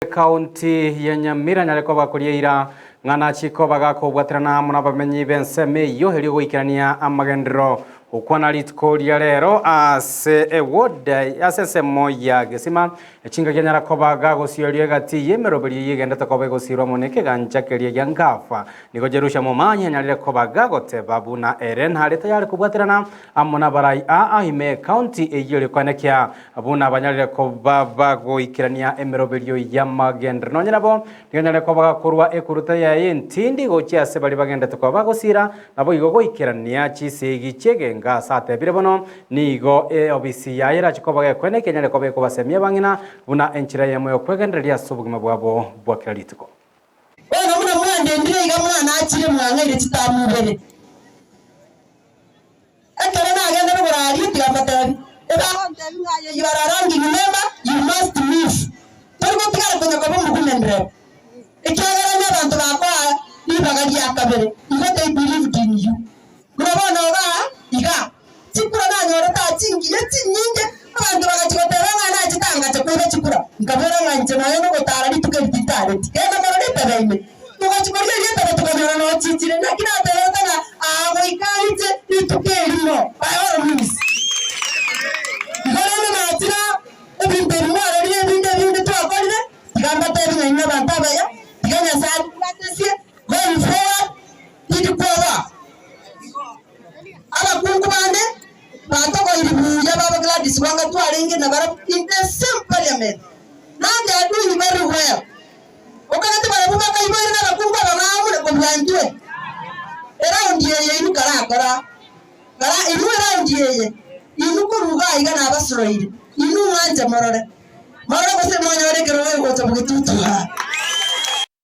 Kaunti ya Nyamira nyareko bakuria ira ng'ana chiko bagakobwaterana muna bamenyi benseme yo heri goikirania amagendero ukwana litkoria rero ase ewoda asesemo ya gesima echinga kenyara kobaga gosiorie gati yemeroberi yegenda takobe gosirwa moneke ganchakeria yangafa niko jerusha momanya nyarire kobaga goteba buna eren harita yari kubwaterana amuna barai ahime county eyore kwanekia buna banyarire kobaba goikirania emeroberi yamagendero nonyerabo nyarire kobaga kurwa ekuruta ya entindi gochia se bali bagenda takoba gosira nabo igo goikirania chisegi chege sate birebono nigo obisi yaira chikobaga kwene kenyare kobe ko basemia bangina buna enchira yemo yokwegenderia subugima bwabo bwakiralitiko eno muna mwande ndire iga mwana achire mwangere chitamubere akara na agenda no burari tigamatabi eba you are around remember you must move turbo tigara kunya ko mugumendre ikyagara n'abantu bakwa nibagaji akabere igo they believe in you murabona oba iga chikura nanyora ta chingi yechinyinge abantu bagachikotera ngana chitanga chakura chikura ngabera nganje nayo no gotara lituke litare kenda marore tabaime tugachikoria yeta tukanyora no chichire nakina tereta na abo ikaite lituke lino by all means ngorene matira ebinte mwara binde twakorire gamba tebe ina bantaba ya ganya sa platesie going forward idikoba abakungu bande batoko ilibuya baba Gladys wanga twarenge na bara in the same parliament nande adu ni very well okana bara buma kai bari na bakungu bamamu na komlandwe around yeye inu kara inu around yeye inu kuruga iga na basroide inu wanje marore ko se monyore kero go to bututu